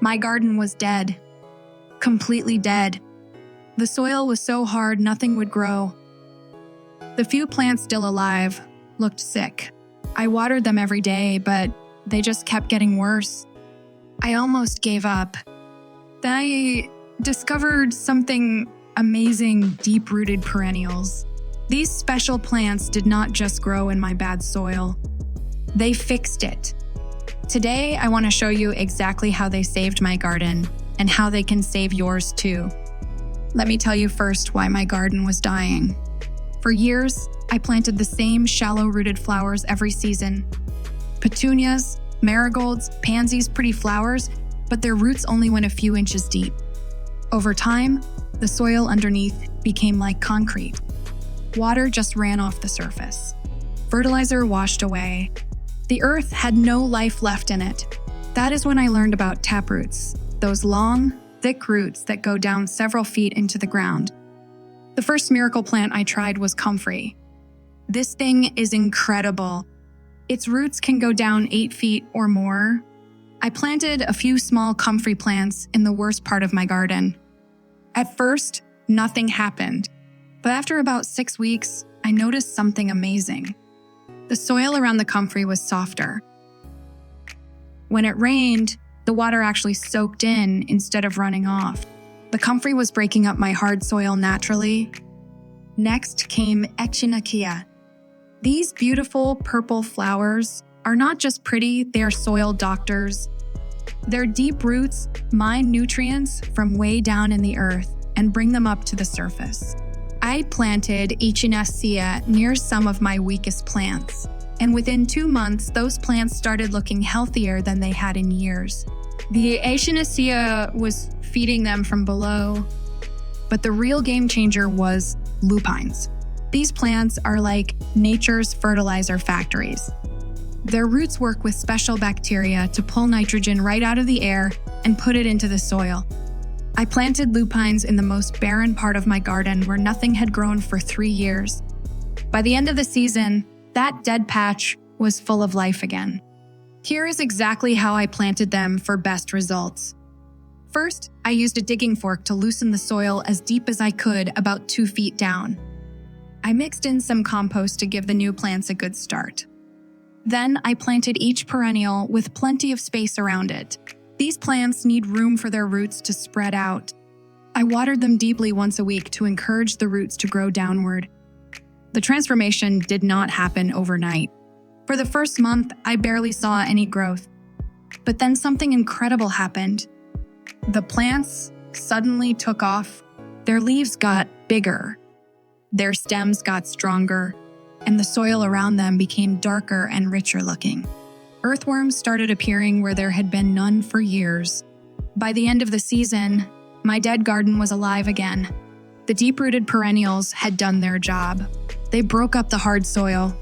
My garden was dead. Completely dead. The soil was so hard nothing would grow. The few plants still alive looked sick. I watered them every day, but they just kept getting worse. I almost gave up. Then I discovered something amazing: deep-rooted perennials. These special plants did not just grow in my bad soil. They fixed it. Today, I want to show you exactly how they saved my garden and how they can save yours too. Let me tell you first why my garden was dying. For years, I planted the same shallow-rooted flowers every season. Petunias, marigolds, pansies, pretty flowers, but their roots only went a few inches deep. Over time, the soil underneath became like concrete. Water just ran off the surface. Fertilizer washed away. The earth had no life left in it. That is when I learned about taproots, those long, thick roots that go down several feet into the ground. The first miracle plant I tried was comfrey. This thing is incredible. Its roots can go down 8 feet or more. I planted a few small comfrey plants in the worst part of my garden. At first, nothing happened, but after about 6 weeks, I noticed something amazing. The soil around the comfrey was softer. When it rained, the water actually soaked in instead of running off. The comfrey was breaking up my hard soil naturally. Next came echinacea. These beautiful purple flowers are not just pretty, they are soil doctors. Their deep roots mine nutrients from way down in the earth and bring them up to the surface. I planted echinacea near some of my weakest plants, and within 2 months, those plants started looking healthier than they had in years. The echinacea was feeding them from below, but the real game changer was lupines. These plants are like nature's fertilizer factories. Their roots work with special bacteria to pull nitrogen right out of the air and put it into the soil. I planted lupines in the most barren part of my garden where nothing had grown for 3 years. By the end of the season, that dead patch was full of life again. Here is exactly how I planted them for best results. First, I used a digging fork to loosen the soil as deep as I could, about 2 feet down. I mixed in some compost to give the new plants a good start. Then I planted each perennial with plenty of space around it. These plants need room for their roots to spread out. I watered them deeply once a week to encourage the roots to grow downward. The transformation did not happen overnight. For the first month, I barely saw any growth. But then something incredible happened. The plants suddenly took off. Their leaves got bigger. Their stems got stronger, and the soil around them became darker and richer looking. Earthworms started appearing where there had been none for years. By the end of the season, my dead garden was alive again. The deep-rooted perennials had done their job. They broke up the hard soil.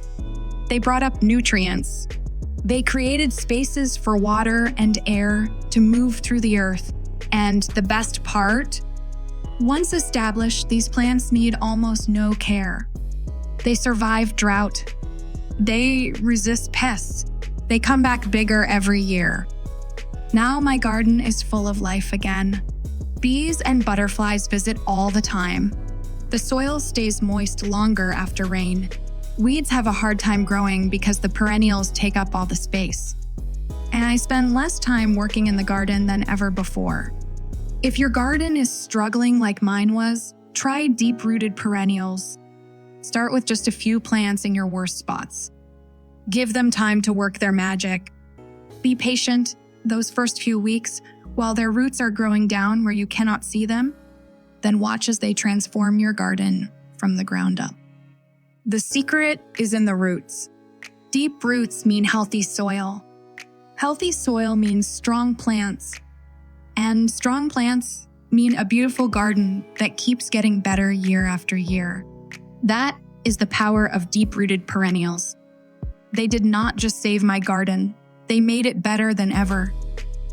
They brought up nutrients. They created spaces for water and air to move through the earth. And the best part? Once established, these plants need almost no care. They survive drought. They resist pests. They come back bigger every year. Now my garden is full of life again. Bees and butterflies visit all the time. The soil stays moist longer after rain. Weeds have a hard time growing because the perennials take up all the space. And I spend less time working in the garden than ever before. If your garden is struggling like mine was, try deep-rooted perennials. Start with just a few plants in your worst spots. Give them time to work their magic. Be patient those first few weeks while their roots are growing down where you cannot see them. Then watch as they transform your garden from the ground up. The secret is in the roots. Deep roots mean healthy soil. Healthy soil means strong plants. And strong plants mean a beautiful garden that keeps getting better year after year. That is the power of deep-rooted perennials. They did not just save my garden, they made it better than ever.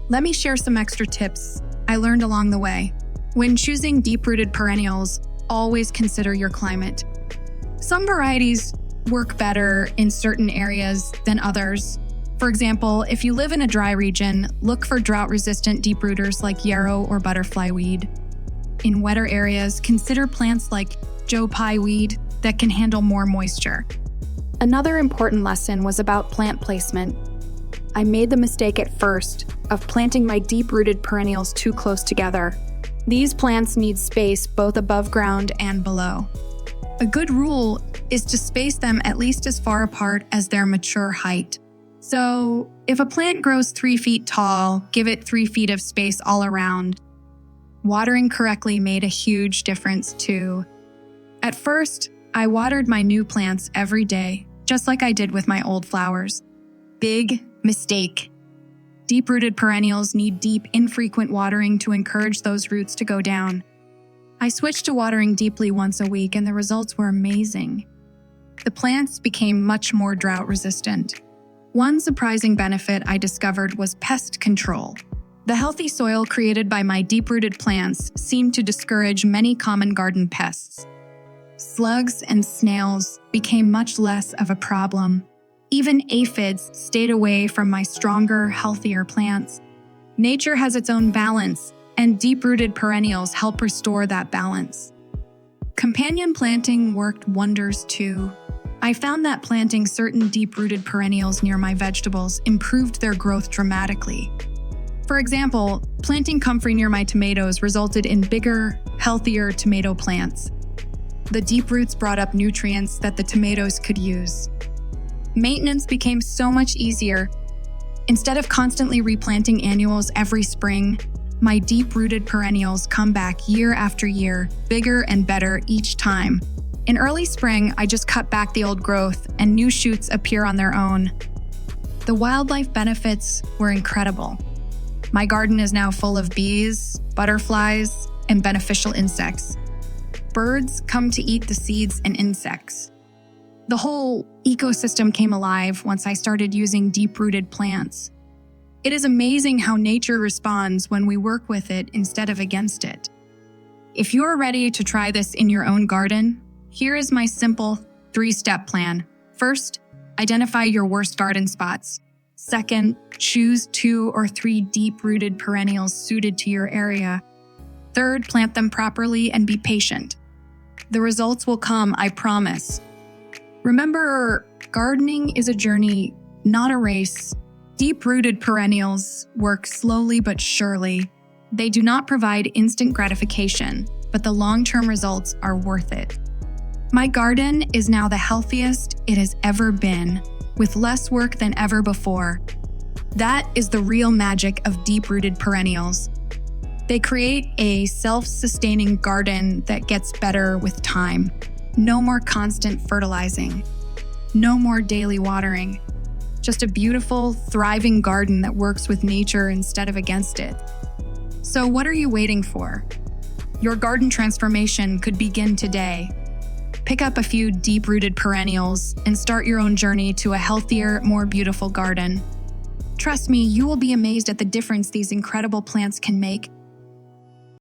Let me share some extra tips I learned along the way. When choosing deep-rooted perennials, always consider your climate. Some varieties work better in certain areas than others. For example, if you live in a dry region, look for drought-resistant deep rooters like yarrow or butterfly weed. In wetter areas, consider plants like Joe Pye weed that can handle more moisture. Another important lesson was about plant placement. I made the mistake at first of planting my deep-rooted perennials too close together. These plants need space both above ground and below. A good rule is to space them at least as far apart as their mature height. So, if a plant grows 3 feet tall, give it 3 feet of space all around. Watering correctly made a huge difference too. At first, I watered my new plants every day, just like I did with my old flowers. Big mistake. Deep-rooted perennials need deep, infrequent watering to encourage those roots to go down. I switched to watering deeply once a week and the results were amazing. The plants became much more drought-resistant. One surprising benefit I discovered was pest control. The healthy soil created by my deep-rooted plants seemed to discourage many common garden pests. Slugs and snails became much less of a problem. Even aphids stayed away from my stronger, healthier plants. Nature has its own balance, and deep-rooted perennials help restore that balance. Companion planting worked wonders too. I found that planting certain deep-rooted perennials near my vegetables improved their growth dramatically. For example, planting comfrey near my tomatoes resulted in bigger, healthier tomato plants. The deep roots brought up nutrients that the tomatoes could use. Maintenance became so much easier. Instead of constantly replanting annuals every spring, my deep-rooted perennials come back year after year, bigger and better each time. In early spring, I just cut back the old growth and new shoots appear on their own. The wildlife benefits were incredible. My garden is now full of bees, butterflies, and beneficial insects. Birds come to eat the seeds and insects. The whole ecosystem came alive once I started using deep-rooted plants. It is amazing how nature responds when we work with it instead of against it. If you're ready to try this in your own garden, here is my simple 3-step plan. First, identify your worst garden spots. Second, choose 2 or 3 deep-rooted perennials suited to your area. Third, plant them properly and be patient. The results will come, I promise. Remember, gardening is a journey, not a race. Deep-rooted perennials work slowly but surely. They do not provide instant gratification, but the long-term results are worth it. My garden is now the healthiest it has ever been, with less work than ever before. That is the real magic of deep-rooted perennials. They create a self-sustaining garden that gets better with time. No more constant fertilizing. No more daily watering. Just a beautiful, thriving garden that works with nature instead of against it. So what are you waiting for? Your garden transformation could begin today. Pick up a few deep-rooted perennials and start your own journey to a healthier, more beautiful garden. Trust me, you will be amazed at the difference these incredible plants can make